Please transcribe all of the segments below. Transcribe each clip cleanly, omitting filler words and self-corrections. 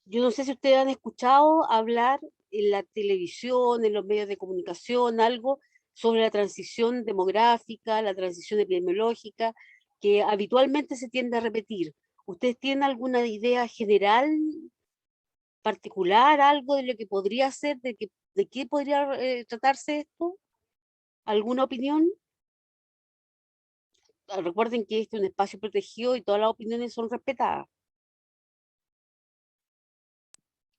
Yo no sé si ustedes han escuchado hablar en la televisión, en los medios de comunicación, algo sobre la transición demográfica, la transición epidemiológica, que habitualmente se tiende a repetir. ¿Ustedes tienen alguna idea general, particular, algo de lo que podría ser, de qué podría tratarse esto? ¿Alguna opinión? Recuerden que este es un espacio protegido y todas las opiniones son respetadas.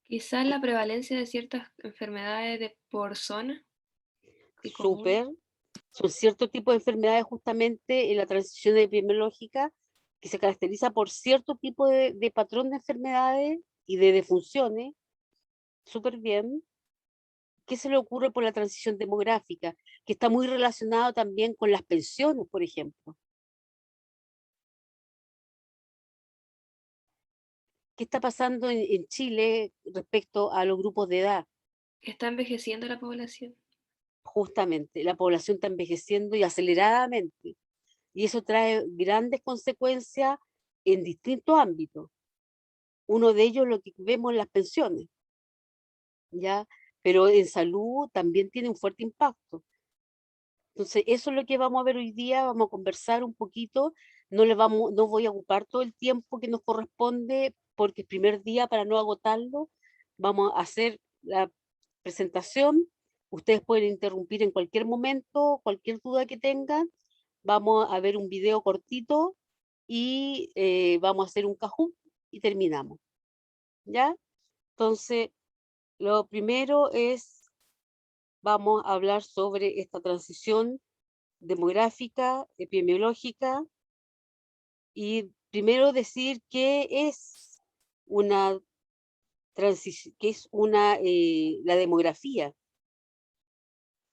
Quizás Que- la prevalencia de ciertas enfermedades por zona y comuna. Súper. Son ciertos tipos de enfermedades justamente en la transición epidemiológica que se caracteriza por cierto tipo de patrón de enfermedades y de defunciones. Súper bien. ¿Qué se le ocurre por la transición demográfica? Que está muy relacionado también con las pensiones, por ejemplo. ¿Qué está pasando en Chile respecto a los grupos de edad? Está envejeciendo la población. Justamente, la población está envejeciendo y aceleradamente. Y eso trae grandes consecuencias en distintos ámbitos. Uno de ellos lo que vemos en las pensiones, ¿ya? Pero en salud también tiene un fuerte impacto. Entonces, eso es lo que vamos a ver hoy día, vamos a conversar un poquito, no voy a ocupar todo el tiempo que nos corresponde, porque el primer día, para no agotarlo, vamos a hacer la presentación, ustedes pueden interrumpir en cualquier momento, cualquier duda que tengan, vamos a ver un video cortito y vamos a hacer un Kahoot y terminamos, ¿ya? Entonces, lo primero es, vamos a hablar sobre esta transición demográfica, epidemiológica, y primero decir qué es una transición, qué es la demografía.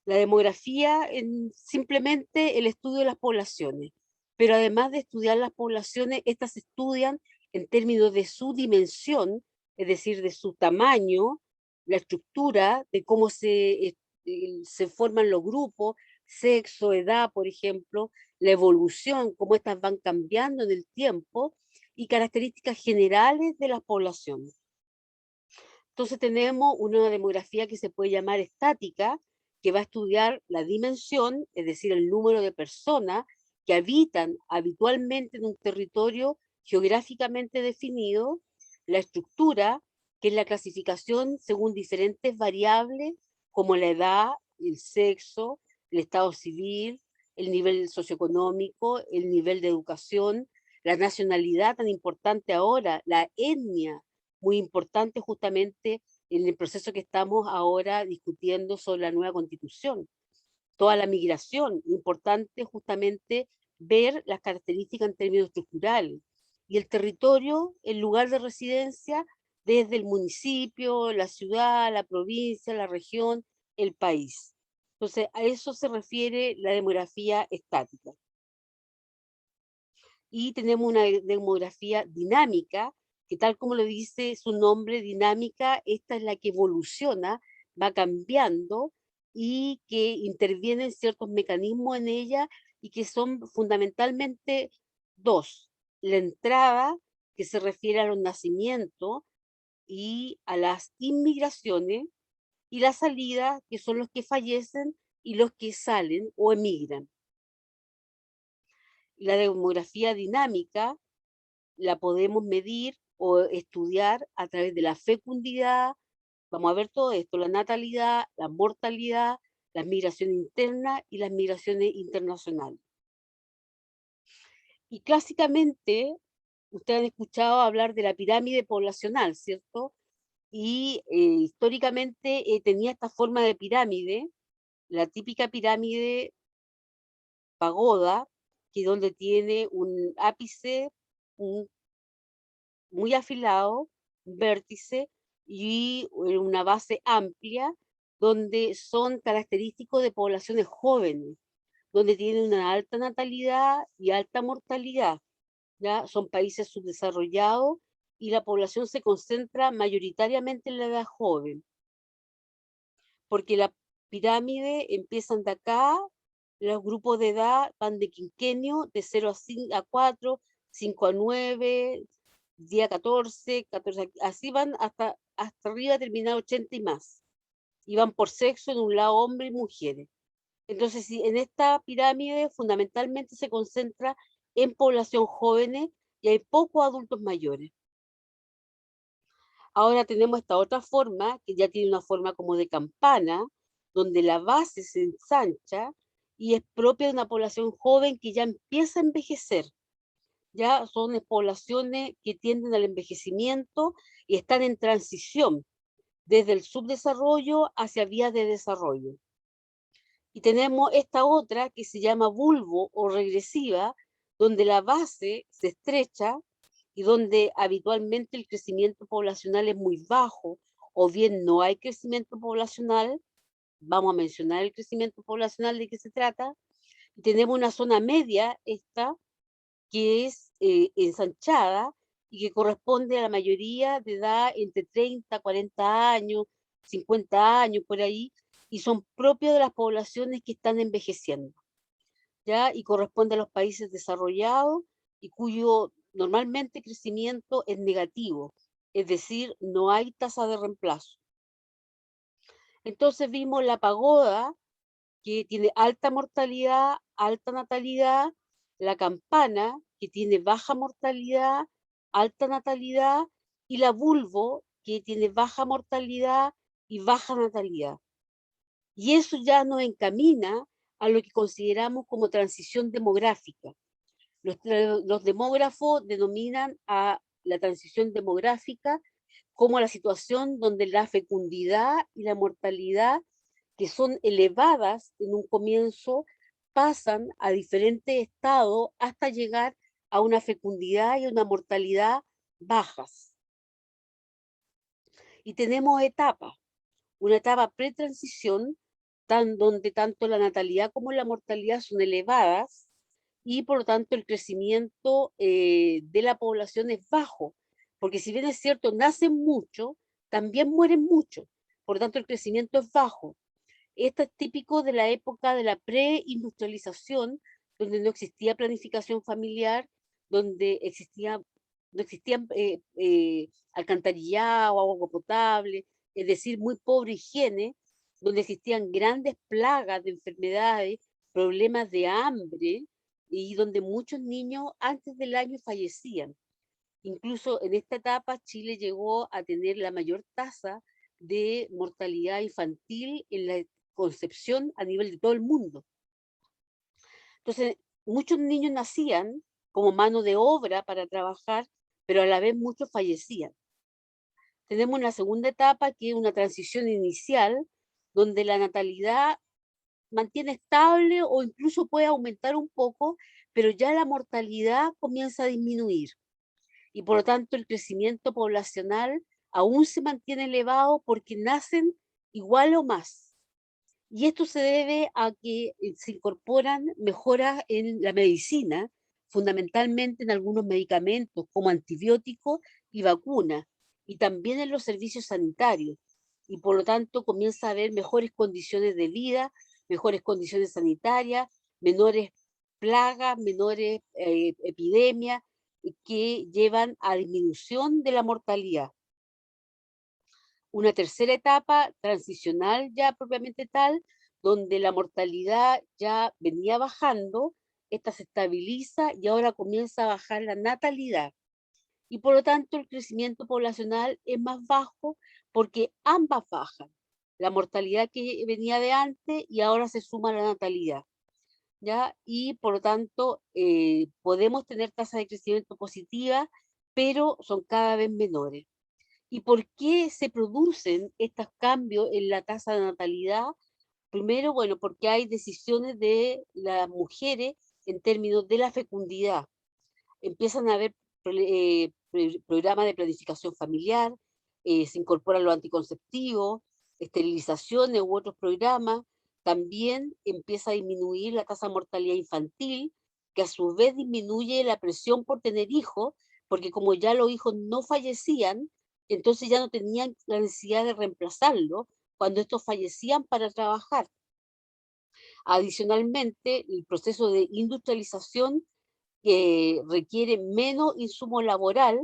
La demografía es simplemente el estudio de las poblaciones, pero además de estudiar las poblaciones, estas se estudian en términos de su dimensión, es decir, de su tamaño, la estructura, de cómo se forman los grupos, sexo, edad, por ejemplo, la evolución, cómo estas van cambiando en el tiempo y características generales de las poblaciones. Entonces tenemos una demografía que se puede llamar estática, que va a estudiar la dimensión, es decir, el número de personas que habitan habitualmente en un territorio geográficamente definido, la estructura, que es la clasificación según diferentes variables como la edad, el sexo, el estado civil, el nivel socioeconómico, el nivel de educación, la nacionalidad tan importante ahora, la etnia, muy importante justamente en el proceso que estamos ahora discutiendo sobre la nueva constitución. Toda la migración, importante justamente ver las características en términos estructurales. Y el territorio, el lugar de residencia, desde el municipio, la ciudad, la provincia, la región, el país. Entonces, a eso se refiere la demografía estática. Y tenemos una demografía dinámica, que tal como lo dice su nombre, dinámica, esta es la que evoluciona, va cambiando y que intervienen ciertos mecanismos en ella y que son fundamentalmente dos. La entrada, que se refiere a los nacimientos y a las inmigraciones, y la salida, que son los que fallecen y los que salen o emigran. La demografía dinámica la podemos medir o estudiar a través de la fecundidad, vamos a ver todo esto, la natalidad, la mortalidad, las migraciones internas y las migraciones internacionales. Y clásicamente, ustedes han escuchado hablar de la pirámide poblacional, ¿cierto? Y históricamente tenía esta forma de pirámide, la típica pirámide pagoda, que donde tiene un ápice, un muy afilado, un vértice y una base amplia, donde son característicos de poblaciones jóvenes, donde tienen una alta natalidad y alta mortalidad. ¿Ya? Son países subdesarrollados y la población se concentra mayoritariamente en la edad joven, porque la pirámide empiezan de acá, los grupos de edad van de quinquenio, de 0 a 4, 5 a 9, día 14, 14, así van hasta arriba, terminar 80 y más. Y van por sexo, en un lado hombres y mujeres. Entonces, sí, en esta pirámide fundamentalmente se concentra en población jóvenes y hay pocos adultos mayores. Ahora tenemos esta otra forma, que ya tiene una forma como de campana, donde la base se ensancha y es propia de una población joven que ya empieza a envejecer. Ya son poblaciones que tienden al envejecimiento y están en transición desde el subdesarrollo hacia vías de desarrollo. Y tenemos esta otra que se llama vulvo o regresiva, donde la base se estrecha y donde habitualmente el crecimiento poblacional es muy bajo, o bien no hay crecimiento poblacional. Vamos a mencionar el crecimiento poblacional, de qué se trata. Y tenemos una zona media, esta, que es ensanchada y que corresponde a la mayoría de edad entre 30, 40 años, 50 años, por ahí, y son propios de las poblaciones que están envejeciendo, ¿ya? Y corresponde a los países desarrollados y cuyo normalmente crecimiento es negativo, es decir, no hay tasa de reemplazo. Entonces vimos la pagoda, que tiene alta mortalidad, alta natalidad, la campana, que tiene baja mortalidad, alta natalidad, y la vulvo, que tiene baja mortalidad y baja natalidad. Y eso ya nos encamina a lo que consideramos como transición demográfica. Los demógrafos denominan a la transición demográfica como la situación donde la fecundidad y la mortalidad, que son elevadas en un comienzo, pasan a diferentes estados hasta llegar a una fecundidad y una mortalidad bajas. Y tenemos etapas, una etapa pretransición, donde tanto la natalidad como la mortalidad son elevadas y por lo tanto el crecimiento de la población es bajo, porque si bien es cierto, nacen mucho, también mueren mucho, por lo tanto el crecimiento es bajo. Esto es típico de la época de la preindustrialización, donde no existía planificación familiar, donde no existían alcantarillado, agua potable, es decir, muy pobre higiene, donde existían grandes plagas de enfermedades, problemas de hambre, y donde muchos niños antes del año fallecían. Incluso en esta etapa Chile llegó a tener la mayor tasa de mortalidad infantil en la concepción a nivel de todo el mundo. Entonces, muchos niños nacían como mano de obra para trabajar, pero a la vez muchos fallecían. Tenemos una segunda etapa que es una transición inicial, donde la natalidad mantiene estable o incluso puede aumentar un poco, pero ya la mortalidad comienza a disminuir. Y por lo tanto el crecimiento poblacional aún se mantiene elevado porque nacen igual o más. Y esto se debe a que se incorporan mejoras en la medicina, fundamentalmente en algunos medicamentos como antibióticos y vacunas, y también en los servicios sanitarios. Y por lo tanto comienza a haber mejores condiciones de vida, mejores condiciones sanitarias, menores plagas, menores epidemias que llevan a disminución de la mortalidad. Una tercera etapa transicional ya propiamente tal, donde la mortalidad ya venía bajando, esta se estabiliza y ahora comienza a bajar la natalidad. Y por lo tanto el crecimiento poblacional es más bajo porque ambas bajan. La mortalidad que venía de antes y ahora se suma la natalidad. ¿Ya? Y por lo tanto podemos tener tasas de crecimiento positivas, pero son cada vez menores. ¿Y por qué se producen estos cambios en la tasa de natalidad? Primero, bueno, porque hay decisiones de las mujeres en términos de la fecundidad. Empiezan a haber programas de planificación familiar, se incorporan los anticonceptivos, esterilizaciones u otros programas. También empieza a disminuir la tasa de mortalidad infantil, que a su vez disminuye la presión por tener hijos, porque como ya los hijos no fallecían, entonces ya no tenían la necesidad de reemplazarlo cuando estos fallecían para trabajar. Adicionalmente, el proceso de industrialización que requiere menos insumo laboral,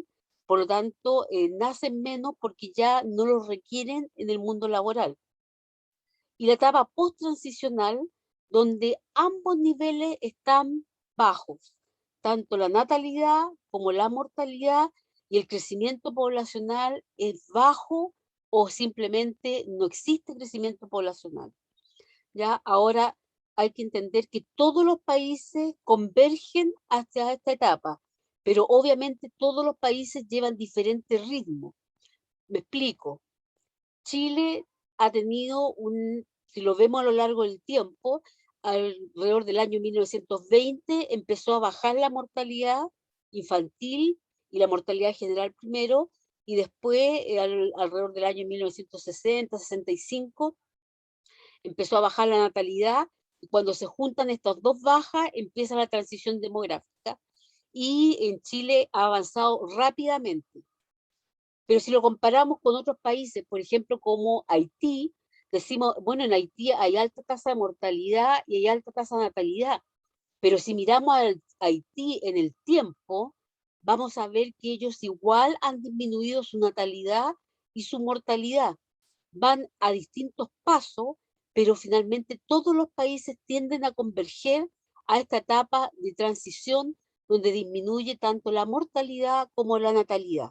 Por lo tanto, nacen menos porque ya no los requieren en el mundo laboral. Y la etapa post-transicional, donde ambos niveles están bajos, tanto la natalidad como la mortalidad, y el crecimiento poblacional es bajo o simplemente no existe crecimiento poblacional. ¿Ya? Ahora hay que entender que todos los países convergen hacia esta etapa, pero obviamente todos los países llevan diferentes ritmos. Me explico. Chile ha tenido si lo vemos a lo largo del tiempo, alrededor del año 1920 empezó a bajar la mortalidad infantil y la mortalidad general primero, y después, alrededor del año 1960, 65, empezó a bajar la natalidad, y cuando se juntan estas dos bajas, empieza la transición demográfica, y en Chile ha avanzado rápidamente. Pero si lo comparamos con otros países, por ejemplo, como Haití, decimos, bueno, en Haití hay alta tasa de mortalidad y hay alta tasa de natalidad, pero si miramos a Haití en el tiempo, vamos a ver que ellos igual han disminuido su natalidad y su mortalidad. Van a distintos pasos, pero finalmente todos los países tienden a converger a esta etapa de transición donde disminuye tanto la mortalidad como la natalidad.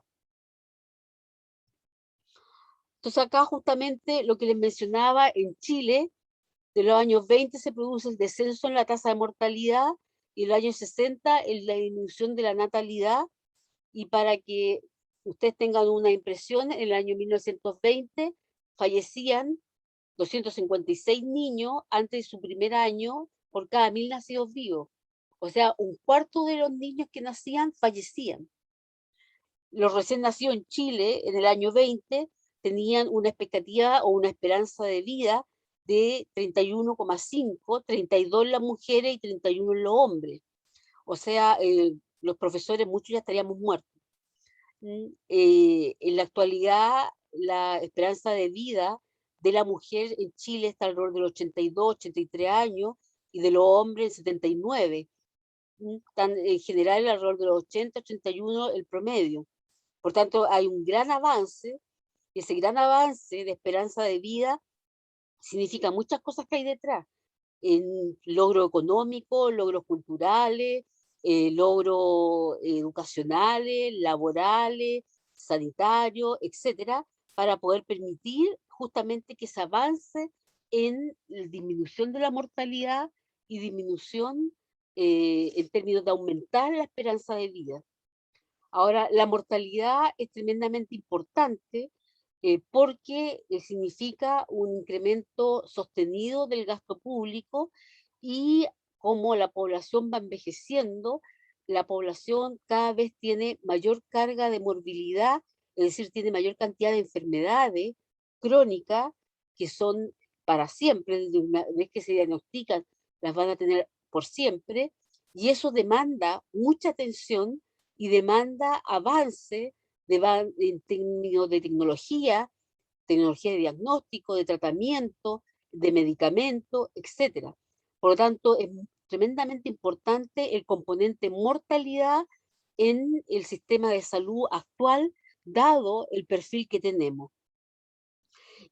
Entonces acá justamente lo que les mencionaba, en Chile, de los años 20 se produce el descenso en la tasa de mortalidad, y en los años 60 en la disminución de la natalidad. Y para que ustedes tengan una impresión, en el año 1920 fallecían 256 niños antes de su primer año por cada 1000 nacidos vivos. O sea, un cuarto de los niños que nacían fallecían. Los recién nacidos en Chile en el año 20 tenían una expectativa o una esperanza de vida de 31,5, 32 las mujeres y 31 los hombres. O sea, los profesores, muchos ya estaríamos muertos. En la actualidad, la esperanza de vida de la mujer en Chile está alrededor de los 82, 83 años, y de los hombres en 79. Están en general alrededor de los 80, 81 el promedio. Por tanto, hay un gran avance, y ese gran avance de esperanza de vida significa muchas cosas que hay detrás, en logros económicos, logros culturales, logros educacionales, laborales, sanitarios, etcétera, para poder permitir justamente que se avance en la disminución de la mortalidad y disminución en términos de aumentar la esperanza de vida. Ahora, la mortalidad es tremendamente importante porque significa un incremento sostenido del gasto público, y como la población va envejeciendo, la población cada vez tiene mayor carga de morbilidad, es decir, tiene mayor cantidad de enfermedades crónicas que son para siempre, desde una vez que se diagnostican, las van a tener por siempre, y eso demanda mucha atención y demanda avance en términos de tecnología, tecnología de diagnóstico, de tratamiento, de medicamento, etcétera. Por lo tanto, es tremendamente importante el componente mortalidad en el sistema de salud actual, dado el perfil que tenemos.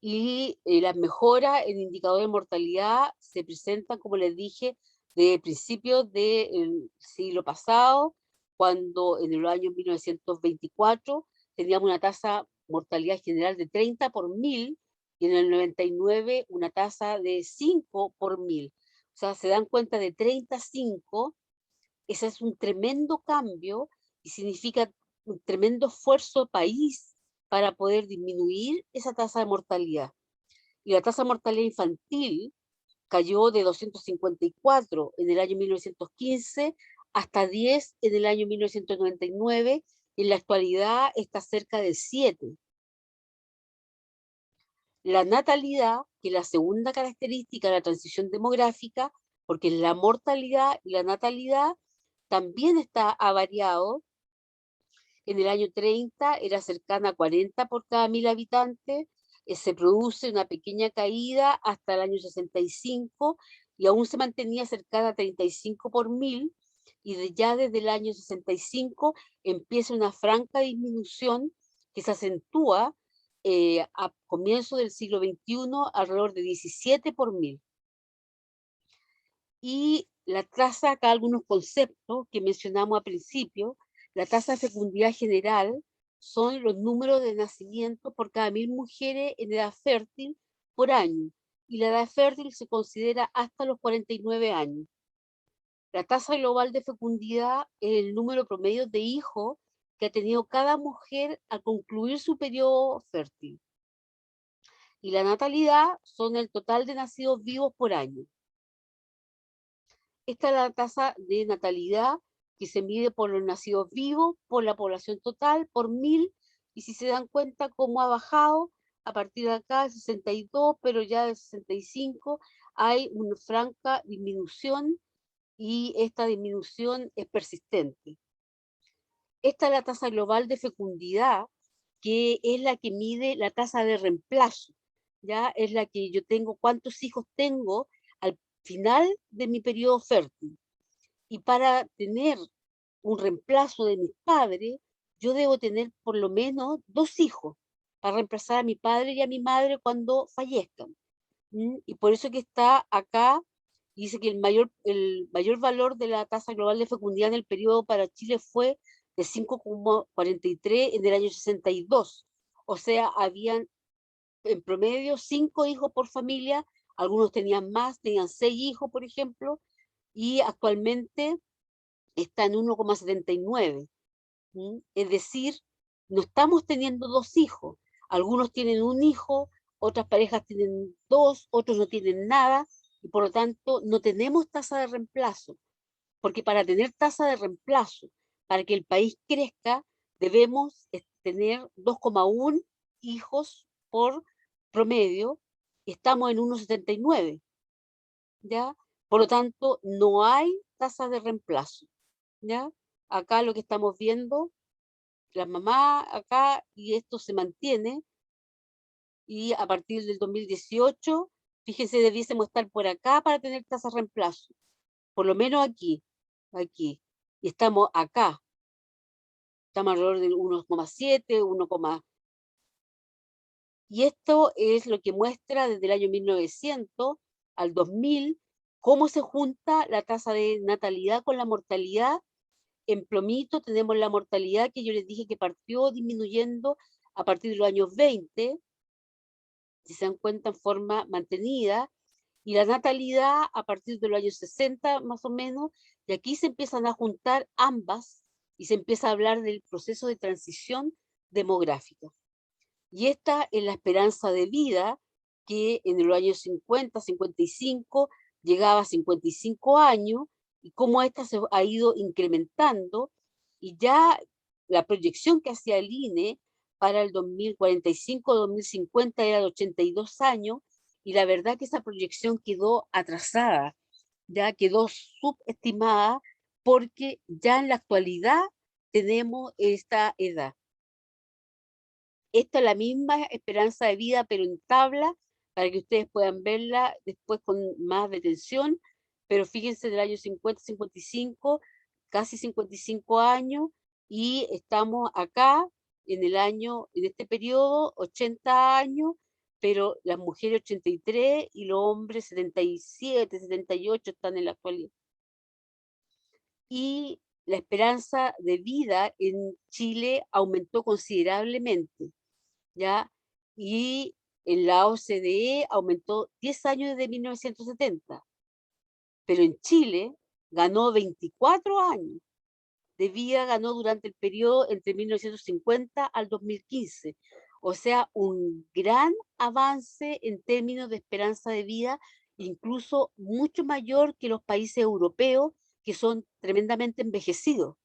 Y las mejoras en indicador de mortalidad se presentan, como les dije, de principios del siglo pasado, cuando en el año 1924 teníamos una tasa mortalidad general de 30 por 1000, y en el 99 una tasa de 5 por 1000. O sea, se dan cuenta, de 35, ese es un tremendo cambio y significa un tremendo esfuerzo país para poder disminuir esa tasa de mortalidad. Y la tasa de mortalidad infantil cayó de 254 en el año 1915 hasta 10 en el año 1999, y en la actualidad está cerca de 7. La natalidad, que es la segunda característica de la transición demográfica, porque la mortalidad y la natalidad también ha variado. En el año 30 era cercana a 40 por cada 1000 habitantes, se produce una pequeña caída hasta el año 65, y aún se mantenía cercana a 35 por 1000, y ya desde el año 65 empieza una franca disminución que se acentúa a comienzo del siglo XXI alrededor de 17 por 1000. Y la tasa, acá algunos conceptos que mencionamos al principio, la tasa de fecundidad general son los números de nacimiento por cada 1000 mujeres en edad fértil por año. Y la edad fértil se considera hasta los 49 años. La tasa global de fecundidad es el número promedio de hijos que ha tenido cada mujer al concluir su periodo fértil. Y la natalidad son el total de nacidos vivos por año. Esta es la tasa de natalidad que se mide por los nacidos vivos, por la población total, por 1000, y si se dan cuenta cómo ha bajado a partir de acá, 62, pero ya de 65 hay una franca disminución y esta disminución es persistente. Esta es la tasa global de fecundidad, que es la que mide la tasa de reemplazo, ¿ya? Es la que yo tengo, cuántos hijos tengo al final de mi periodo fértil. Y para tener un reemplazo de mis padres, yo debo tener por lo menos 2 hijos para reemplazar a mi padre y a mi madre cuando fallezcan. Y por eso que está acá, dice que el mayor valor de la tasa global de fecundidad en el periodo para Chile fue de 5,43 en el año 62. O sea, habían en promedio 5 hijos por familia, algunos tenían más, tenían 6 hijos, por ejemplo, y actualmente está en 1,79. Es decir, no estamos teniendo 2 hijos. Algunos tienen un hijo, otras parejas tienen 2, otros no tienen nada, y por lo tanto no tenemos tasa de reemplazo. Porque para tener tasa de reemplazo, para que el país crezca, debemos tener 2,1 hijos por promedio, y estamos en 1,79, ¿ya? Por lo tanto, no hay tasa de reemplazo, ¿ya? Acá lo que estamos viendo, la mamá acá, y esto se mantiene, y a partir del 2018, fíjense, debiésemos estar por acá para tener tasa de reemplazo, por lo menos aquí, y estamos acá, estamos alrededor del 1,7, 1, y esto es lo que muestra desde el año 1900 al 2000, cómo se junta la tasa de natalidad con la mortalidad. En plomito tenemos la mortalidad que yo les dije que partió disminuyendo a partir de los años 20, si se dan cuenta, en forma mantenida, y la natalidad a partir de los años 60 más o menos, y aquí se empiezan a juntar ambas y se empieza a hablar del proceso de transición demográfica. Y esta es la esperanza de vida que en los años 50, 55 llegaba a 55 años, y cómo esta se ha ido incrementando, y ya la proyección que hacía el INE para el 2045, 2050 era de 82 años, y la verdad que esa proyección quedó atrasada, ya quedó subestimada, porque ya en la actualidad tenemos esta edad. Esta es la misma esperanza de vida, pero en tabla, para que ustedes puedan verla después con más detención. Pero fíjense, del año 50, 55, casi 55 años, y estamos acá en este periodo, 80 años, pero las mujeres 83 y los hombres 77, 78 están en la actualidad. Y la esperanza de vida en Chile aumentó considerablemente, ¿ya? Y en la OCDE aumentó 10 años desde 1970, pero en Chile ganó 24 años de vida, ganó durante el periodo entre 1950 al 2015. O sea, un gran avance en términos de esperanza de vida, incluso mucho mayor que los países europeos, que son tremendamente envejecidos,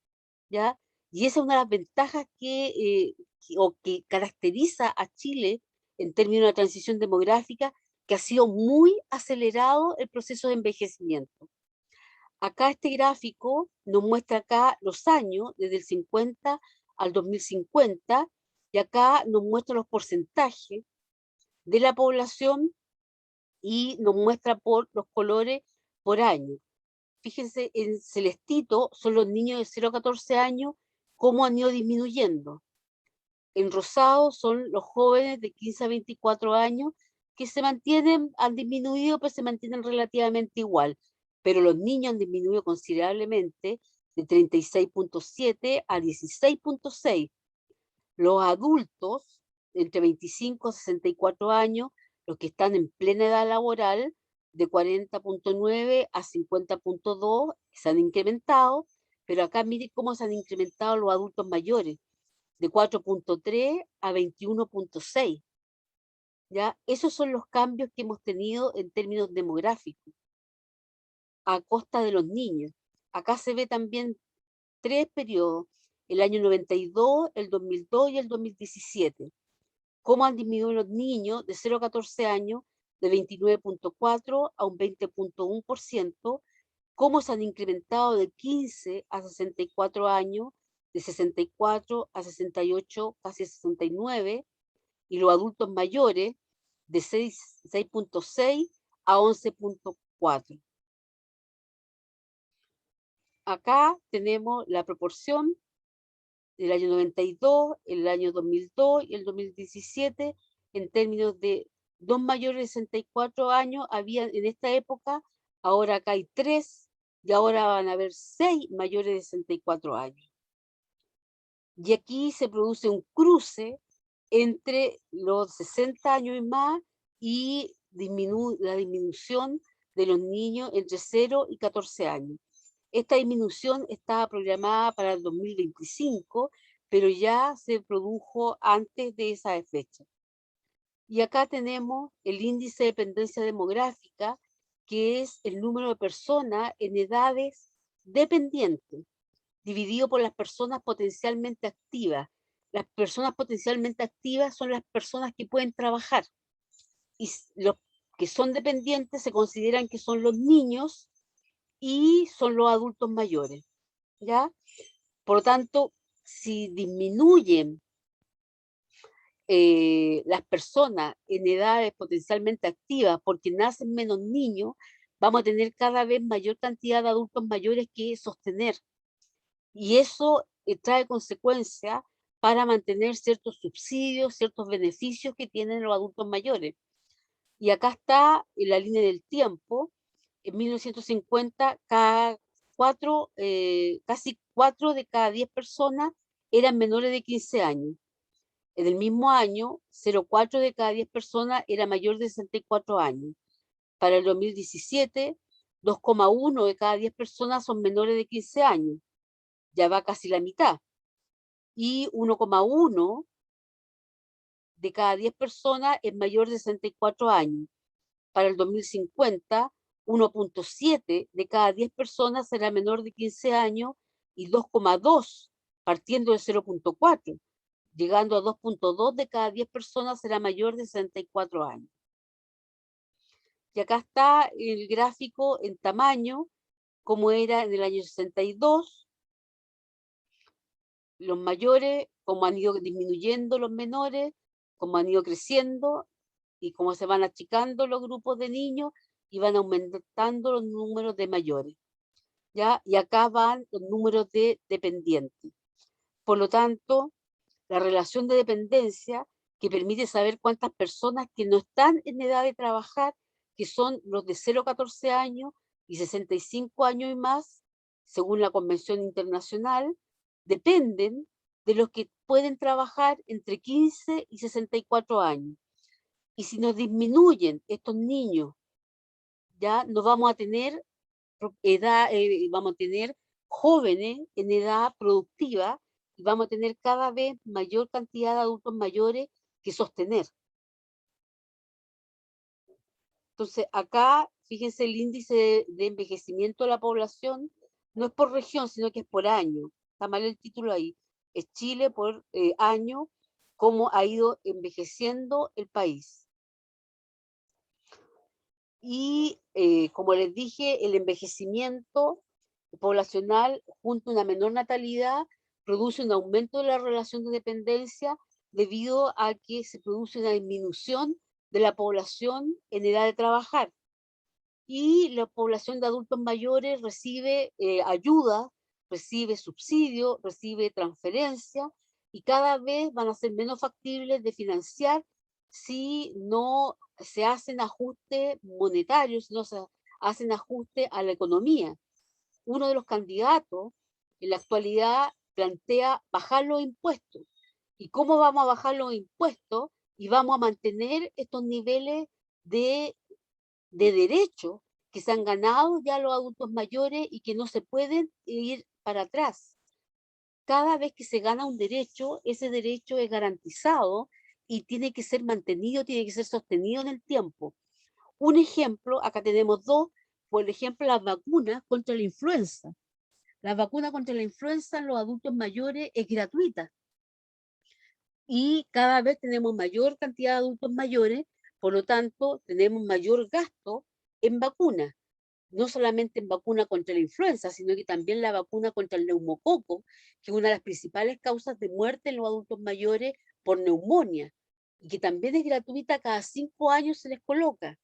¿ya? Y esa es una de las ventajas que caracteriza a Chile en términos de transición demográfica, que ha sido muy acelerado el proceso de envejecimiento. Acá este gráfico nos muestra acá los años, desde el 50 al 2050, y acá nos muestra los porcentajes de la población y nos muestra por los colores por año. fíjense, en celestito son los niños de 0 a 14 años, cómo han ido disminuyendo. En rosado son los jóvenes de 15 a 24 años que se mantienen, han disminuido, pero se mantienen relativamente igual. Pero los niños han disminuido considerablemente de 36,7 a 16,6. Los adultos, entre 25 a 64 años, los que están en plena edad laboral, de 40,9 a 50,2, se han incrementado, pero acá miren cómo se han incrementado los adultos mayores, de 4,3 a 21,6. ¿Ya? Esos son los cambios que hemos tenido en términos demográficos, a costa de los niños. Acá se ve también tres periodos, el año 92, el 2002 y el 2017. Cómo han disminuido los niños de 0 a 14 años de 29,4 a un 20,1%, cómo se han incrementado de 15 a 64 años de 64 a 68, casi 69, y los adultos mayores de 6,6 a 11,4. Acá tenemos la proporción del año 92, el año 2002 y el 2017, en términos de dos mayores de 64 años, había en esta época, ahora acá hay tres, y ahora van a haber 6 mayores de 64 años. Y aquí se produce un cruce entre los 60 años y más y la disminución de los niños entre 0 y 14 años. Esta disminución estaba programada para el 2025, pero ya se produjo antes de esa fecha. Y acá tenemos el índice de dependencia demográfica, que es el número de personas en edades dependientes, dividido por las personas potencialmente activas. Las personas potencialmente activas son las personas que pueden trabajar, y los que son dependientes se consideran que son los niños y son los adultos mayores, ¿ya? Por lo tanto, si disminuyen las personas en edades potencialmente activas porque nacen menos niños, vamos a tener cada vez mayor cantidad de adultos mayores que sostener. Y eso trae consecuencias para mantener ciertos subsidios, ciertos beneficios que tienen los adultos mayores. Y acá está en la línea del tiempo. En 1950, casi 4 de cada 10 personas eran menores de 15 años. En el mismo año, 0,4 de cada 10 personas era mayor de 64 años. Para el 2017, 2,1 de cada 10 personas son menores de 15 años. Ya va casi la mitad. Y 1,1 de cada 10 personas es mayor de 64 años. Para el 2050, 1,7 de cada 10 personas será menor de 15 años y 2,2 partiendo de 0,4, llegando a 2,2 de cada 10 personas será mayor de 64 años. Y acá está el gráfico en tamaño, como era en el año 62, los mayores, cómo han ido disminuyendo los menores, cómo han ido creciendo y cómo se van achicando los grupos de niños y van aumentando los números de mayores, ¿ya? Y acá van los números de dependientes. Por lo tanto, la relación de dependencia que permite saber cuántas personas que no están en edad de trabajar, que son los de 0 a 14 años y 65 años y más, según la Convención Internacional, dependen de los que pueden trabajar entre 15 y 64 años. Y si nos disminuyen estos niños, ya no vamos a tener edad, vamos a tener jóvenes en edad productiva y vamos a tener cada vez mayor cantidad de adultos mayores que sostener. Entonces, acá, fíjense, el índice de envejecimiento de la población no es por región, sino que es por año. Está mal el título ahí. Es Chile por año, cómo ha ido envejeciendo el país. Y como les dije, el envejecimiento poblacional junto a una menor natalidad produce un aumento de la relación de dependencia debido a que se produce una disminución de la población en edad de trabajar. y la población de adultos mayores recibe ayuda, recibe subsidio, recibe transferencia, y cada vez van a ser menos factibles de financiar si no se hacen ajustes monetarios, si no se hacen ajustes a la economía. Uno de los candidatos en la actualidad plantea bajar los impuestos. ¿Y cómo vamos a bajar los impuestos? Y vamos a mantener estos niveles de, de derechos que se han ganado ya los adultos mayores y que no se pueden ir para atrás. Cada vez que se gana un derecho, ese derecho es garantizado y tiene que ser mantenido, tiene que ser sostenido en el tiempo. Un ejemplo, acá tenemos dos, por ejemplo, las vacunas contra la influenza. La vacuna contra la influenza en los adultos mayores es gratuita y cada vez tenemos mayor cantidad de adultos mayores, por lo tanto, tenemos mayor gasto en vacunas. No solamente en vacuna contra la influenza, sino que también la vacuna contra el neumococo, que es una de las principales causas de muerte en los adultos mayores por neumonía, y que también es gratuita, cada 5 años se les coloca.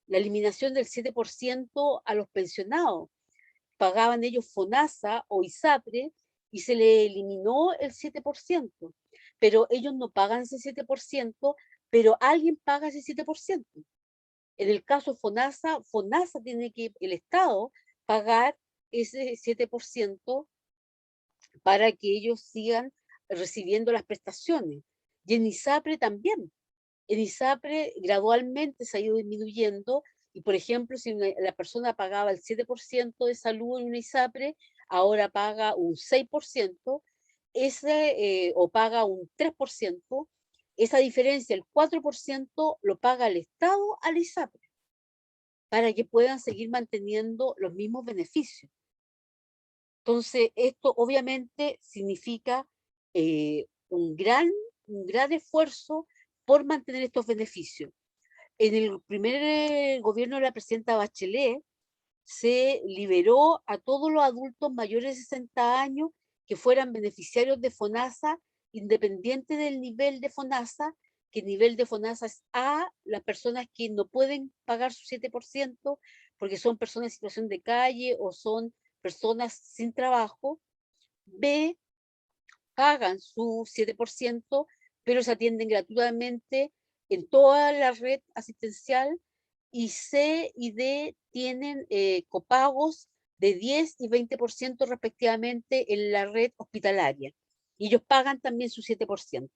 La eliminación del 7% a los pensionados, pagaban ellos FONASA o ISAPRE y se le eliminó el 7%, pero ellos no pagan ese 7%, pero alguien paga ese 7%. En el caso FONASA, FONASA tiene que, el Estado, pagar ese 7% para que ellos sigan recibiendo las prestaciones. Y en ISAPRE también. En ISAPRE gradualmente se ha ido disminuyendo y, por ejemplo, si la persona pagaba el 7% de salud en una ISAPRE, ahora paga un 6%, o paga un 3%, esa diferencia, el 4%, lo paga el Estado a la ISAPRE para que puedan seguir manteniendo los mismos beneficios. Entonces, esto obviamente significa un gran esfuerzo por mantener estos beneficios. En el primer gobierno de la presidenta Bachelet se liberó a todos los adultos mayores de 60 años que fueran beneficiarios de FONASA, independiente del nivel de FONASA, que el nivel de FONASA es A, las personas que no pueden pagar su 7% porque son personas en situación de calle o son personas sin trabajo; B, pagan su 7%, pero se atienden gratuitamente en toda la red asistencial; y C y D tienen copagos de 10 y 20% respectivamente en la red hospitalaria. Y ellos pagan también su 7%.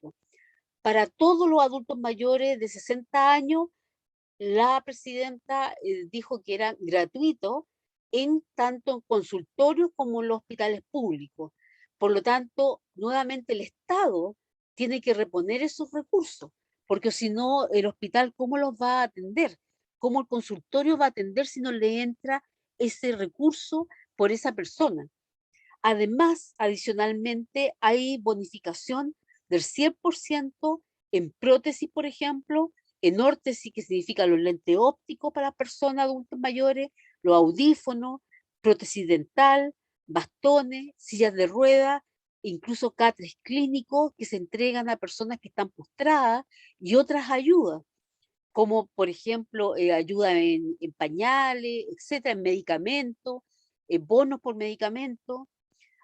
Para todos los adultos mayores de 60 años, la presidenta dijo que era gratuito en tanto en consultorios como en los hospitales públicos. Por lo tanto, nuevamente el Estado tiene que reponer esos recursos, porque si no, el hospital, ¿cómo los va a atender? ¿Cómo el consultorio va a atender si no le entra ese recurso por esa persona? Además, adicionalmente, hay bonificación del 100% en prótesis, por ejemplo, en órtesis, que significa los lentes ópticos para personas adultos mayores, los audífonos, prótesis dental, bastones, sillas de ruedas, incluso catres clínicos que se entregan a personas que están postradas, y otras ayudas, como por ejemplo ayuda en pañales, etcétera, en medicamentos, bonos por medicamentos.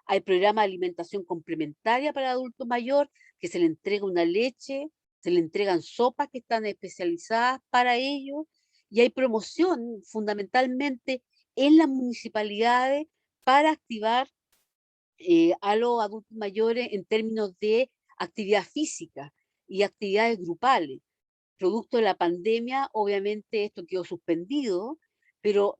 Hay programas de alimentación complementaria para adulto mayor, que se le entrega una leche, se le entregan sopas que están especializadas para ello, y hay promoción fundamentalmente en las municipalidades para activar a los adultos mayores en términos de actividad física y actividades grupales. Producto de la pandemia, obviamente esto quedó suspendido, pero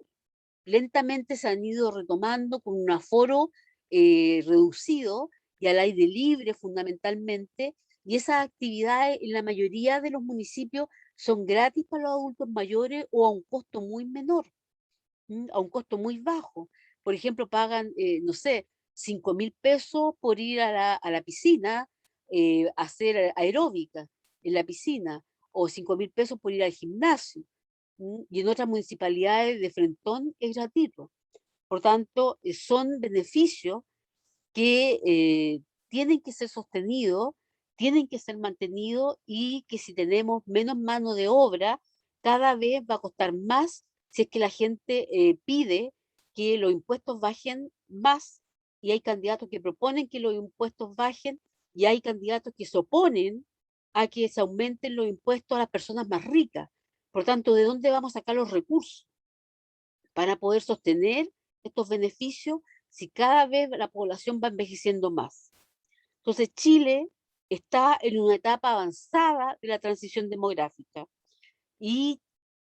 lentamente se han ido retomando con un aforo reducido y al aire libre fundamentalmente, y esas actividades en la mayoría de los municipios son gratis para los adultos mayores o a un costo muy menor, a un costo muy bajo. Por ejemplo, pagan, no sé, 5.000 pesos por ir a la piscina, a hacer aeróbica en la piscina, o 5.000 pesos por ir al gimnasio. Y en otras municipalidades de Frentón es gratuito. Por tanto, son beneficios que tienen que ser sostenidos, tienen que ser mantenidos, y que si tenemos menos mano de obra, cada vez va a costar más si es que la gente pide que los impuestos bajen más, y hay candidatos que proponen que los impuestos bajen, y hay candidatos que se oponen a que se aumenten los impuestos a las personas más ricas. Por tanto, ¿de dónde vamos a sacar los recursos para poder sostener estos beneficios si cada vez la población va envejeciendo más? Entonces, Chile está en una etapa avanzada de la transición demográfica, y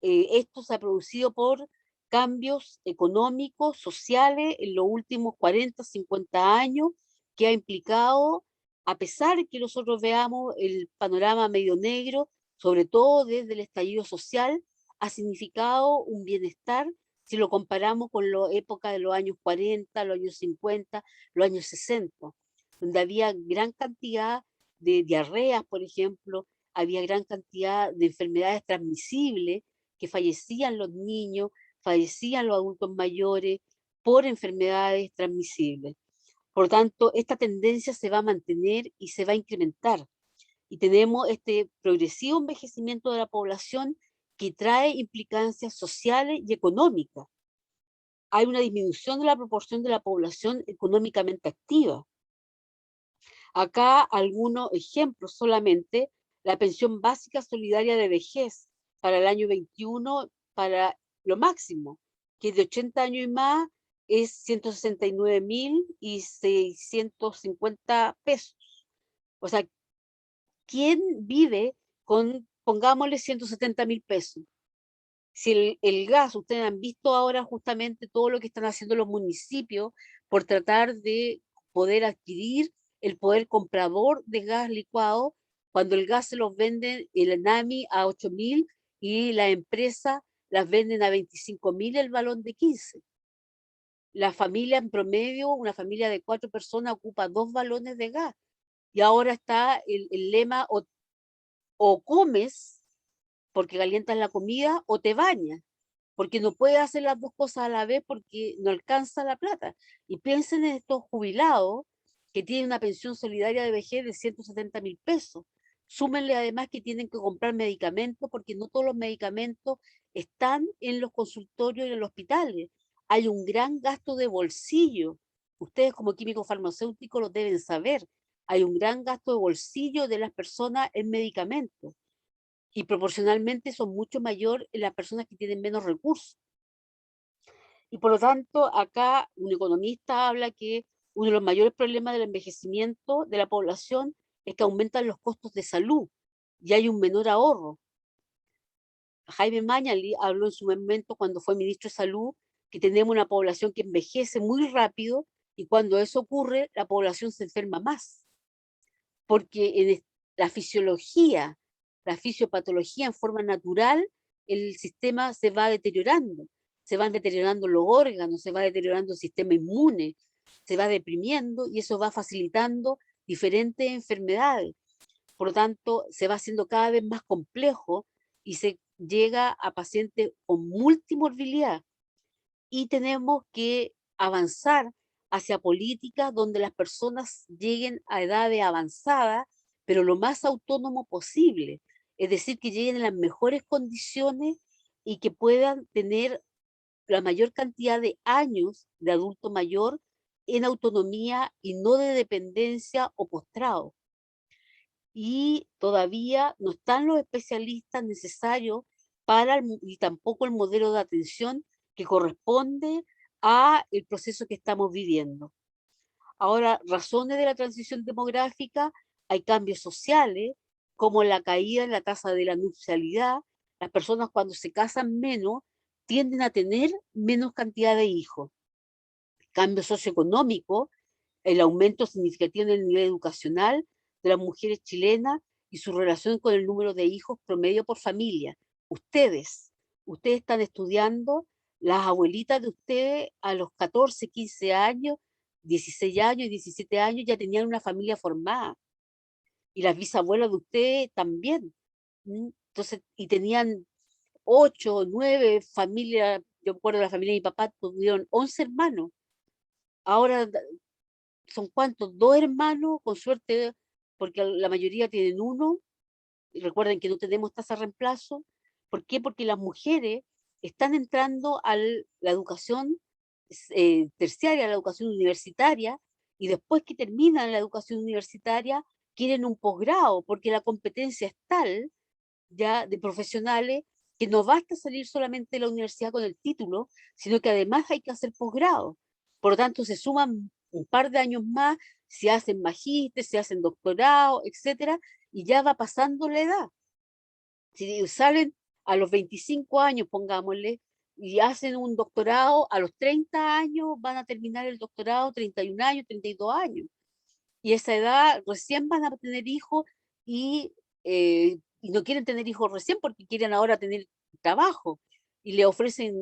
esto se ha producido por cambios económicos, sociales en los últimos 40, 50 años, que ha implicado, a pesar de que nosotros veamos el panorama medio negro, sobre todo desde el estallido social, ha significado un bienestar si lo comparamos con la época de los años 40, los años 50, los años 60, donde había gran cantidad de diarreas, por ejemplo, había gran cantidad de enfermedades transmisibles, que fallecían los niños, fallecían los adultos mayores por enfermedades transmisibles. Por lo tanto, esta tendencia se va a mantener y se va a incrementar. Y tenemos este progresivo envejecimiento de la población que trae implicancias sociales y económicas. Hay una disminución de la proporción de la población económicamente activa. Acá algunos ejemplos solamente: la pensión básica solidaria de vejez para el año 21, para lo máximo, que es de 80 años y más, es 169.650 pesos. O sea, ¿quién vive con, pongámosle, 170.000 pesos? Si el gas, ustedes han visto ahora justamente todo lo que están haciendo los municipios por tratar de poder adquirir el poder comprador de gas licuado, cuando el gas se los venden el ENAMI a 8.000 y la empresa las venden a 25.000 el balón de 15. La familia en promedio, una familia de 4 personas, ocupa 2 balones de gas. Y ahora está el lema: o comes porque calientas la comida, o te bañas, porque no puede hacer las dos cosas a la vez porque no alcanza la plata. Y piensen en estos jubilados que tienen una pensión solidaria de vejez de 170.000 pesos. Súmenle además que tienen que comprar medicamentos, porque no todos los medicamentos están en los consultorios y en los hospitales. Hay un gran gasto de bolsillo. Ustedes como químicos farmacéuticos lo deben saber. Hay un gran gasto de bolsillo de las personas en medicamentos, y proporcionalmente son mucho mayor en las personas que tienen menos recursos. Y por lo tanto, acá un economista habla que uno de los mayores problemas del envejecimiento de la población es que aumentan los costos de salud y hay un menor ahorro. Jaime Mañalich habló en su momento, cuando fue ministro de Salud, que tenemos una población que envejece muy rápido, y cuando eso ocurre, la población se enferma más, porque en la fisiología, la fisiopatología en forma natural, el sistema se van deteriorando los órganos, se va deteriorando el sistema inmune, se va deprimiendo, y eso va facilitando diferentes enfermedades. Por lo tanto, se va haciendo cada vez más complejo y se llega a pacientes con multimorbilidad, y tenemos que avanzar hacia políticas donde las personas lleguen a edades avanzadas, pero lo más autónomo posible. Es decir, que lleguen en las mejores condiciones y que puedan tener la mayor cantidad de años de adulto mayor en autonomía y no de dependencia o postrado. Y todavía no están los especialistas necesarios para y tampoco el modelo de atención que corresponde a el proceso que estamos viviendo. Ahora, razones de la transición demográfica: hay cambios sociales, como la caída en la tasa de la nupcialidad. Las personas, cuando se casan menos, tienden a tener menos cantidad de hijos. Cambio socioeconómico: el aumento significativo en el nivel educacional de las mujeres chilenas y su relación con el número de hijos promedio por familia. Ustedes, ustedes están estudiando, las abuelitas de ustedes a los 14, 15 años, 16 años y 17 años ya tenían una familia formada, y las bisabuelas de ustedes también. Entonces, y tenían 8, 9 familias. Yo recuerdo la familia de mi papá, tuvieron 11 hermanos. Ahora son cuántos, 2 hermanos, con suerte, porque la mayoría tienen uno. Y recuerden que no tenemos tasa de reemplazo. ¿Por qué? Porque las mujeres están entrando a la educación terciaria, a la educación universitaria, y después que terminan la educación universitaria, quieren un posgrado, porque la competencia es tal ya de profesionales que no basta salir solamente de la universidad con el título, sino que además hay que hacer posgrado. Por lo tanto, se suman un par de años más, se hacen magíster, se hacen doctorado, etcétera, y ya va pasando la edad. Si salen a los 25 años, pongámosle, y hacen un doctorado, a los 30 años van a terminar el doctorado, 31 años, 32 años. Y esa edad recién van a tener hijos y no quieren tener hijos recién porque quieren ahora tener trabajo y le ofrecen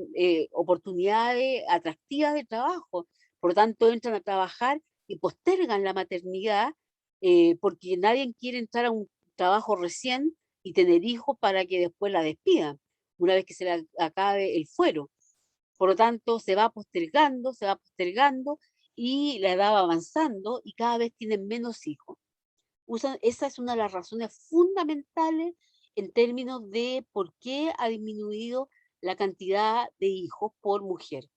oportunidades atractivas de trabajo. Por lo tanto, entran a trabajar y postergan la maternidad porque nadie quiere entrar a un trabajo recién y tener hijos para que después la despidan, una vez que se le acabe el fuero. Por lo tanto, se va postergando y la edad va avanzando y cada vez tienen menos hijos. Esa es una de las razones fundamentales en términos de por qué ha disminuido la cantidad de hijos por mujer.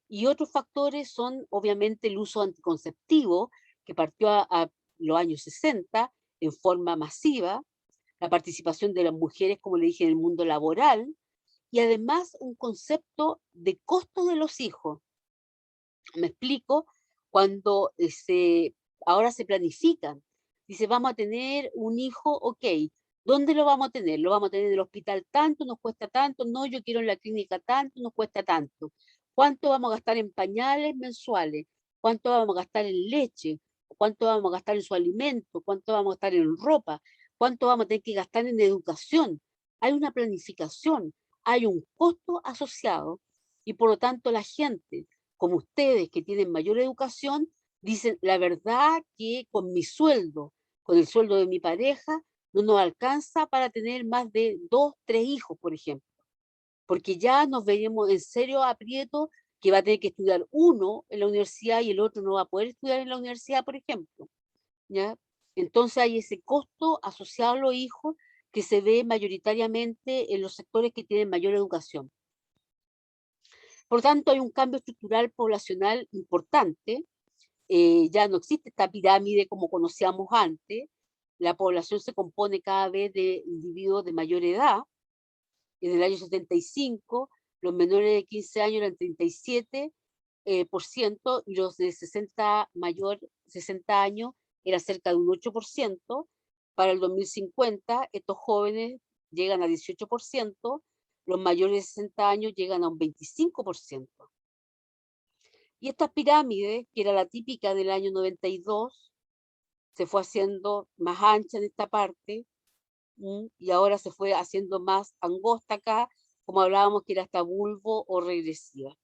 Y otros factores son obviamente el uso anticonceptivo, que partió a los años 60 en forma masiva, la participación de las mujeres, como le dije, en el mundo laboral, y además un concepto de costo de los hijos. Me explico, cuando ahora se planifican, dice, vamos a tener un hijo, ok, ¿dónde lo vamos a tener? ¿Lo vamos a tener en el hospital tanto, nos cuesta tanto? No, yo quiero en la clínica tanto, nos cuesta tanto. ¿Cuánto vamos a gastar en pañales mensuales? ¿Cuánto vamos a gastar en leche? ¿Cuánto vamos a gastar en su alimento? ¿Cuánto vamos a gastar en ropa? ¿Cuánto vamos a tener que gastar en educación? Hay una planificación, hay un costo asociado y por lo tanto la gente como ustedes que tienen mayor educación, dicen, la verdad que con mi sueldo, con el sueldo de mi pareja, no nos alcanza para tener más de 2, 3 hijos, por ejemplo, porque ya nos veremos en serio aprieto que va a tener que estudiar uno en la universidad y el otro no va a poder estudiar en la universidad, por ejemplo, ¿ya? Entonces hay ese costo asociado a los hijos que se ve mayoritariamente en los sectores que tienen mayor educación. Por lo tanto, hay un cambio estructural poblacional importante. Ya no existe esta pirámide como conocíamos antes. La población se compone cada vez de individuos de mayor edad. En el año 75, los menores de 15 años eran 37%, por ciento, y los de 60 años era cerca de un 8%. Para el 2050, estos jóvenes llegan a 18%, los mayores de 60 años llegan a un 25%. Y esta pirámide, que era la típica del año 92, se fue haciendo más ancha en esta parte, y ahora se fue haciendo más angosta acá, como hablábamos que era hasta bulbo o regresiva,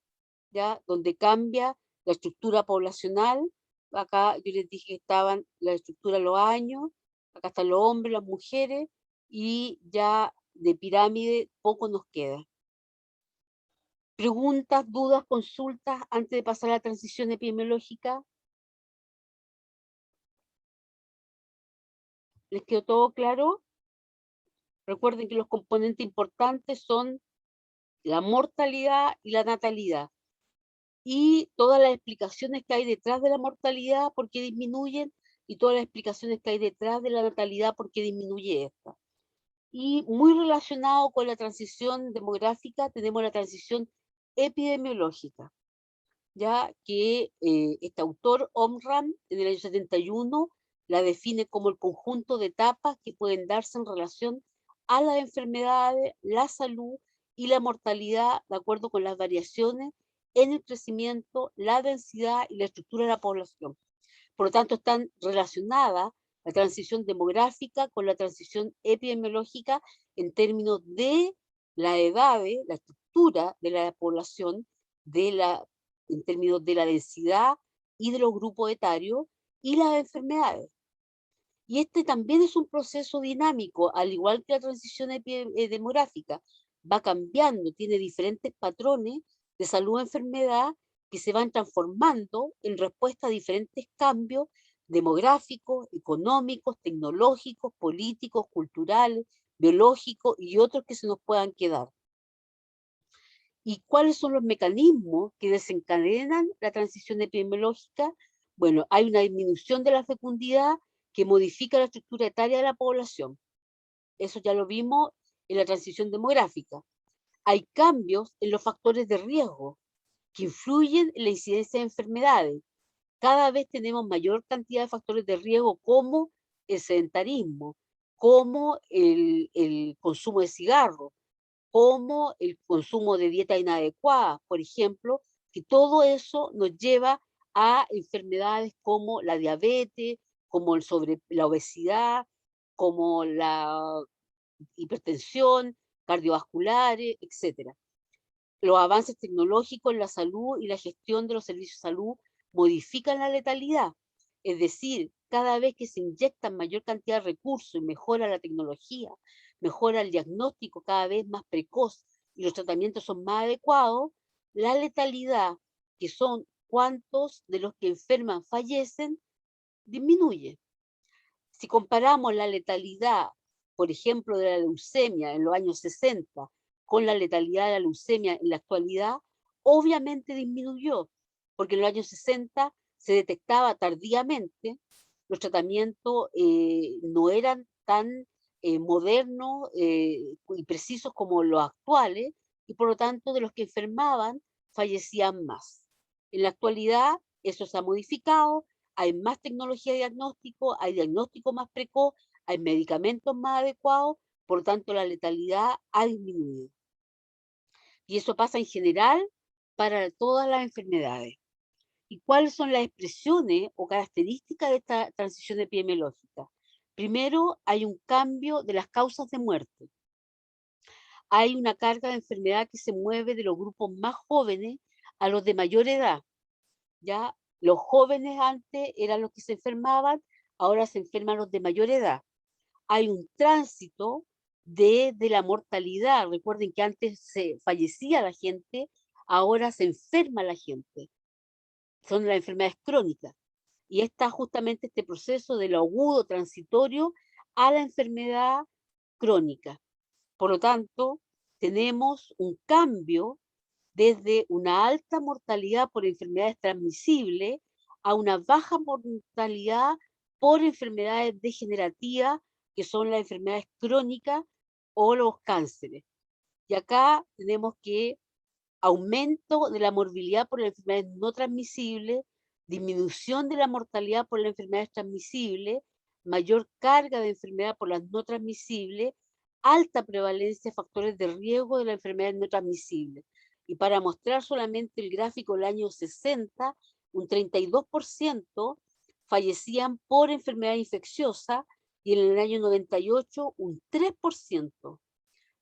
¿ya? Donde cambia la estructura poblacional. Acá yo les dije que estaban la estructura de los años, acá están los hombres, las mujeres, y ya de pirámide poco nos queda. ¿Preguntas, dudas, consultas antes de pasar a la transición epidemiológica? ¿Les quedó todo claro? Recuerden que los componentes importantes son la mortalidad y la natalidad. Y todas las explicaciones que hay detrás de la mortalidad, por qué disminuyen, y todas las explicaciones que hay detrás de la natalidad, por qué disminuye esta. Y muy relacionado con la transición demográfica, tenemos la transición epidemiológica, ya que este autor, Omram, en el año 71, la define como el conjunto de etapas que pueden darse en relación a las enfermedades, la salud y la mortalidad, de acuerdo con las variaciones en el crecimiento, la densidad y la estructura de la población. Por lo tanto, están relacionadas la transición demográfica con la transición epidemiológica en términos de la edad, la estructura de la población, en términos de la densidad y de los grupos etarios y las enfermedades. Y este también es un proceso dinámico, al igual que la transición demográfica. Va cambiando, tiene diferentes patrones de salud o enfermedad que se van transformando en respuesta a diferentes cambios demográficos, económicos, tecnológicos, políticos, culturales, biológicos y otros que se nos puedan quedar. ¿Y cuáles son los mecanismos que desencadenan la transición epidemiológica? Bueno, hay una disminución de la fecundidad que modifica la estructura etaria de la población. Eso ya lo vimos en la transición demográfica. Hay cambios en los factores de riesgo que influyen en la incidencia de enfermedades. Cada vez tenemos mayor cantidad de factores de riesgo como el sedentarismo, como el consumo de cigarros, como el consumo de dieta inadecuada, por ejemplo, que todo eso nos lleva a enfermedades como la diabetes, como la obesidad, como la hipertensión, cardiovasculares, etcétera. Los avances tecnológicos en la salud y la gestión de los servicios de salud modifican la letalidad. Es decir, cada vez que se inyectan mayor cantidad de recursos y mejora la tecnología, mejora el diagnóstico cada vez más precoz y los tratamientos son más adecuados, la letalidad, que son cuántos de los que enferman fallecen, disminuye. Si comparamos la letalidad, por ejemplo, de la leucemia en los años 60 con la letalidad de la leucemia en la actualidad, obviamente disminuyó, porque en los años 60 se detectaba tardíamente, los tratamientos no eran tan modernos y precisos como los actuales, y por lo tanto de los que enfermaban fallecían más. En la actualidad eso se ha modificado, hay más tecnología de diagnóstico, hay diagnóstico más precoz, hay medicamentos más adecuados, por lo tanto la letalidad ha disminuido. Y eso pasa en general para todas las enfermedades. ¿Y cuáles son las expresiones o características de esta transición epidemiológica? Primero, hay un cambio de las causas de muerte. Hay una carga de enfermedad que se mueve de los grupos más jóvenes a los de mayor edad. Ya los jóvenes antes eran los que se enfermaban, ahora se enferman los de mayor edad. Hay un tránsito de la mortalidad. Recuerden que antes se fallecía la gente, ahora se enferma la gente. Son las enfermedades crónicas. Y está justamente este proceso de lo agudo transitorio a la enfermedad crónica. Por lo tanto, tenemos un cambio desde una alta mortalidad por enfermedades transmisibles a una baja mortalidad por enfermedades degenerativas, que son las enfermedades crónicas o los cánceres. Y acá tenemos que aumento de la morbilidad por las enfermedades no transmisibles, disminución de la mortalidad por las enfermedades transmisibles, mayor carga de enfermedad por las no transmisibles, alta prevalencia de factores de riesgo de las enfermedades no transmisibles. Y para mostrar solamente el gráfico del año 60, un 32% fallecían por enfermedad infecciosa y en el año 98 un 3%.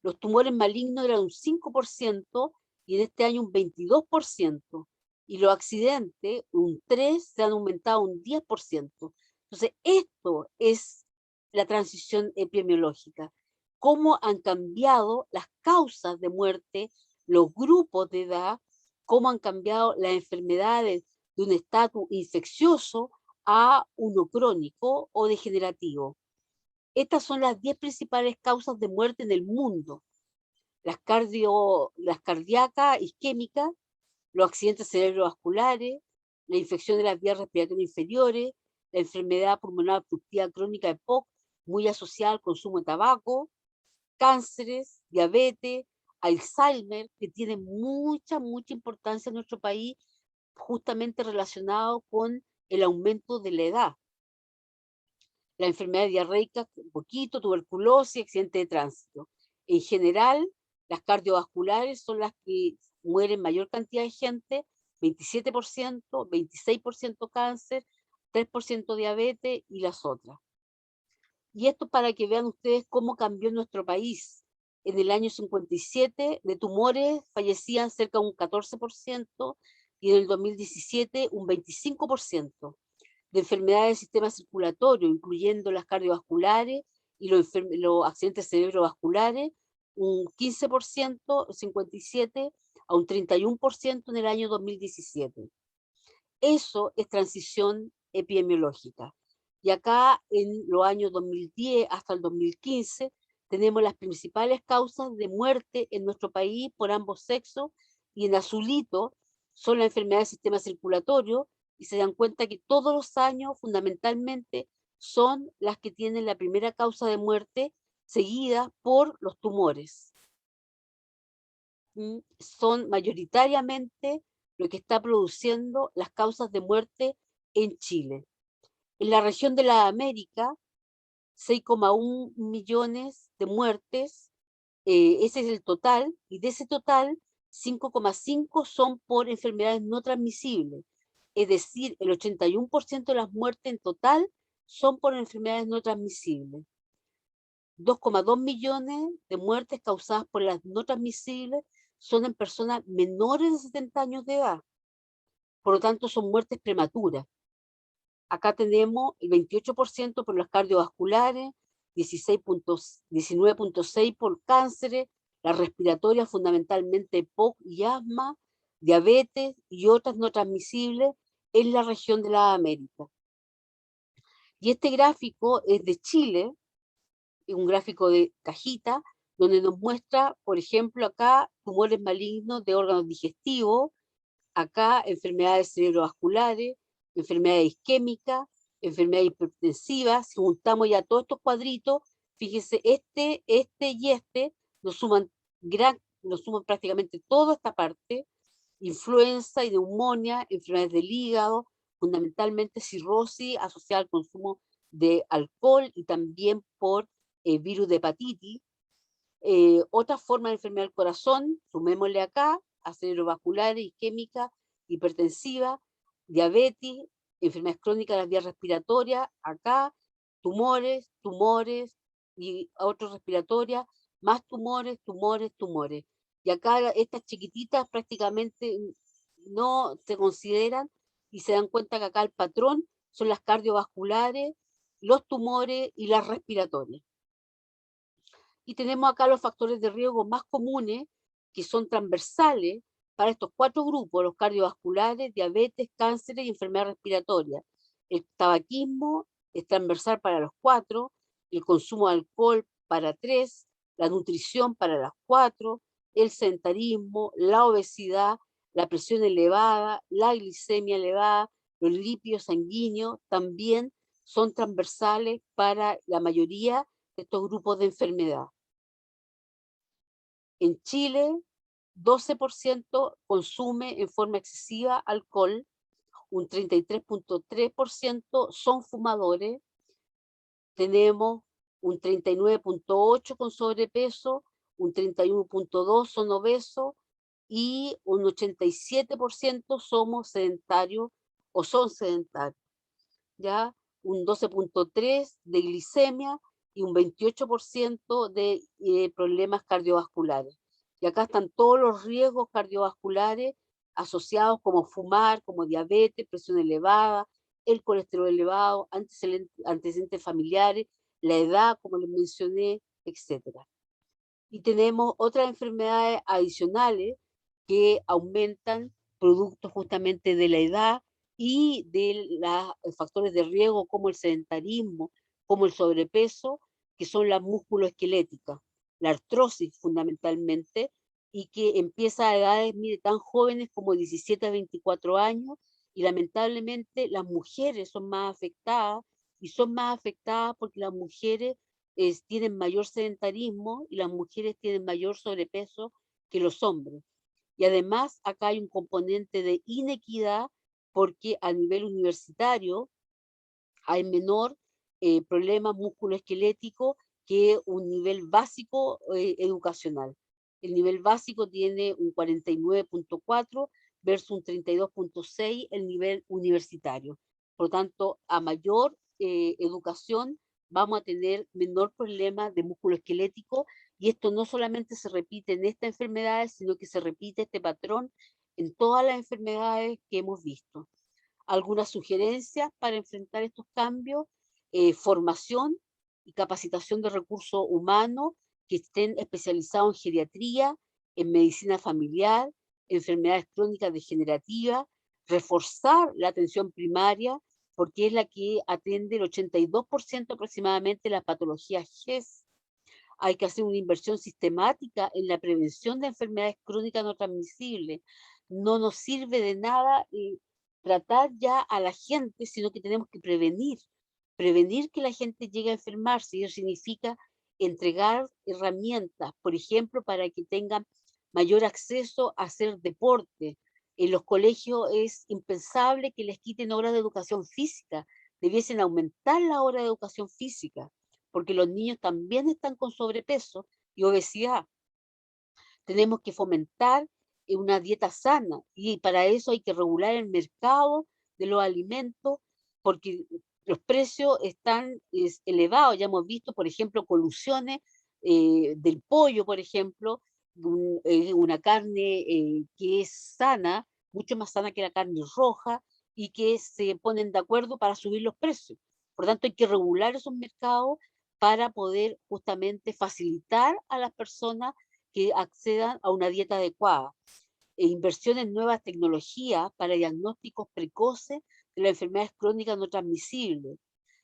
Los tumores malignos eran un 5% y en este año un 22%. Y los accidentes, un 3%, se han aumentado un 10%. Entonces, esto es la transición epidemiológica. Cómo han cambiado las causas de muerte, los grupos de edad, cómo han cambiado las enfermedades de un estatus infeccioso a uno crónico o degenerativo. Estas son las 10 principales causas de muerte en el mundo. Las cardíacas, isquémicas, los accidentes cerebrovasculares, la infección de las vías respiratorias inferiores, la enfermedad pulmonar obstructiva crónica EPOC, muy asociada al consumo de tabaco, cánceres, diabetes, Alzheimer, que tiene mucha importancia en nuestro país, justamente relacionado con el aumento de la edad. La enfermedad diarreica, un poquito, tuberculosis, accidente de tránsito. En general, las cardiovasculares son las que mueren mayor cantidad de gente, 27%, 26% cáncer, 3% diabetes y las otras. Y esto para que vean ustedes cómo cambió nuestro país. En el año 57 de tumores fallecían cerca de un 14% y en el 2017 un 25% de enfermedades del sistema circulatorio, incluyendo las cardiovasculares y los accidentes cerebrovasculares, un 15%, 57, a un 31% en el año 2017. Eso es transición epidemiológica. Y acá en los años 2010 hasta el 2015 tenemos las principales causas de muerte en nuestro país por ambos sexos y en azulito son las enfermedades del sistema circulatorio, y se dan cuenta que todos los años fundamentalmente son las que tienen la primera causa de muerte seguida por los tumores. Son mayoritariamente lo que está produciendo las causas de muerte en Chile. En la región de la América, 6,1 millones de muertes, ese es el total, y de ese total, 5,5 son por enfermedades no transmisibles. Es decir, el 81% de las muertes en total son por enfermedades no transmisibles. 2,2 millones de muertes causadas por las no transmisibles son en personas menores de 70 años de edad. Por lo tanto, son muertes prematuras. Acá tenemos el 28% por las cardiovasculares, 19,6 por cánceres, las respiratorias fundamentalmente POC y asma, diabetes y otras no transmisibles en la región de la América. Y este gráfico es de Chile, es un gráfico de cajita, donde nos muestra, por ejemplo, acá tumores malignos de órganos digestivos, acá enfermedades cerebrovasculares, enfermedades isquémicas, enfermedades hipertensivas. Si juntamos ya todos estos cuadritos, fíjese, este y este nos suman prácticamente toda esta parte: influenza y neumonía, enfermedades del hígado, fundamentalmente cirrosis asociada al consumo de alcohol y también por virus de hepatitis. Otra forma de enfermedad del corazón, sumémosle acá, cerebrovasculares, isquémica, hipertensiva, diabetes, enfermedades crónicas de las vías respiratorias, acá, tumores, y otras respiratorias, más tumores, tumores. Y acá estas chiquititas prácticamente no se consideran, y se dan cuenta que acá el patrón son las cardiovasculares, los tumores y las respiratorias. Y tenemos acá los factores de riesgo más comunes, que son transversales para estos 4 grupos: los cardiovasculares, diabetes, cánceres y enfermedades respiratorias. El tabaquismo es transversal para los 4, el consumo de alcohol para 3, la nutrición para las 4, el sedentarismo, la obesidad, la presión elevada, la glicemia elevada, los lípidos sanguíneos también son transversales para la mayoría de estos grupos de enfermedad. En Chile, 12% consume en forma excesiva alcohol, un 33,3% son fumadores, tenemos un 39,8% con sobrepeso, un 31,2% son obesos y un 87% somos sedentarios o son sedentarios, ¿ya? Un 12,3% de glicemia y un 28% de problemas cardiovasculares. Y acá están todos los riesgos cardiovasculares asociados, como fumar, como diabetes, presión elevada, el colesterol elevado, antecedentes familiares, la edad, como les mencioné, etcétera. Y tenemos otras enfermedades adicionales que aumentan producto justamente de la edad y de los factores de riesgo, como el sedentarismo, como el sobrepeso, que son las musculoesqueléticas, la artrosis fundamentalmente, y que empieza a edades, mire, tan jóvenes como 17 a 24 años, y lamentablemente las mujeres son más afectadas, y son más afectadas porque las mujeres tienen mayor sedentarismo y las mujeres tienen mayor sobrepeso que los hombres. Y además acá hay un componente de inequidad, porque a nivel universitario hay menor problema musculoesquelético que un nivel básico educacional. El nivel básico tiene un 49,4 versus un 32,6 el nivel universitario. Por lo tanto, a mayor educación vamos a tener menor problema de músculo esquelético, y esto no solamente se repite en estas enfermedades, sino que se repite este patrón en todas las enfermedades que hemos visto. Algunas sugerencias para enfrentar estos cambios: formación y capacitación de recursos humanos que estén especializados en geriatría, en medicina familiar, enfermedades crónicas degenerativas, reforzar la atención primaria, porque es la que atiende el 82% aproximadamente de las patologías GES. Hay que hacer una inversión sistemática en la prevención de enfermedades crónicas no transmisibles. No nos sirve de nada tratar ya a la gente, sino que tenemos que prevenir que la gente llegue a enfermarse. Y eso significa entregar herramientas, por ejemplo, para que tengan mayor acceso a hacer deporte. En los colegios es impensable que les quiten horas de educación física. Debiesen aumentar la hora de educación física, porque los niños también están con sobrepeso y obesidad. Tenemos que fomentar una dieta sana y para eso hay que regular el mercado de los alimentos porque los precios están elevados. Ya hemos visto, por ejemplo, colusiones del pollo, por ejemplo, una carne que es sana, mucho más sana que la carne roja y que se ponen de acuerdo para subir los precios. Por lo tanto, hay que regular esos mercados para poder justamente facilitar a las personas que accedan a una dieta adecuada. Inversión en nuevas tecnologías para diagnósticos precoces de las enfermedades crónicas no transmisibles.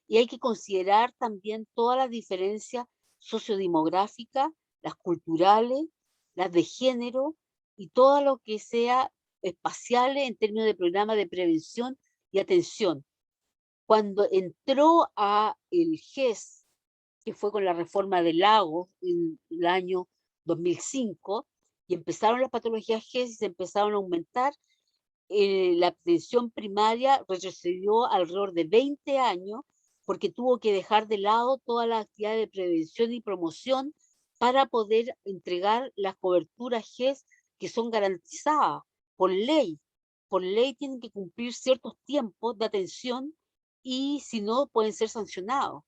Y hay que considerar también todas las diferencias sociodemográficas, las culturales, las de género y todo lo que sea espacial en términos de programas de prevención y atención. Cuando entró a el GES, que fue con la reforma del Lago en el año 2005, y empezaron las patologías GES y se empezaron a aumentar, la atención primaria retrocedió alrededor de 20 años porque tuvo que dejar de lado todas las actividades de prevención y promoción para poder entregar las coberturas GES que son garantizadas por ley. Por ley tienen que cumplir ciertos tiempos de atención y si no pueden ser sancionados.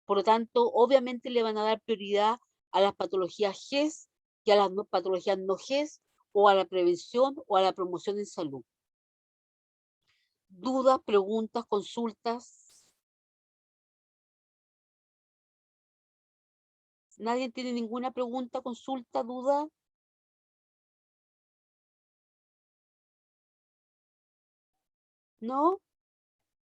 Por lo tanto, obviamente le van a dar prioridad a las patologías GES que a las patologías no GES o a la prevención o a la promoción en salud. Dudas, preguntas, consultas. ¿Nadie tiene ninguna pregunta, consulta, duda? ¿No?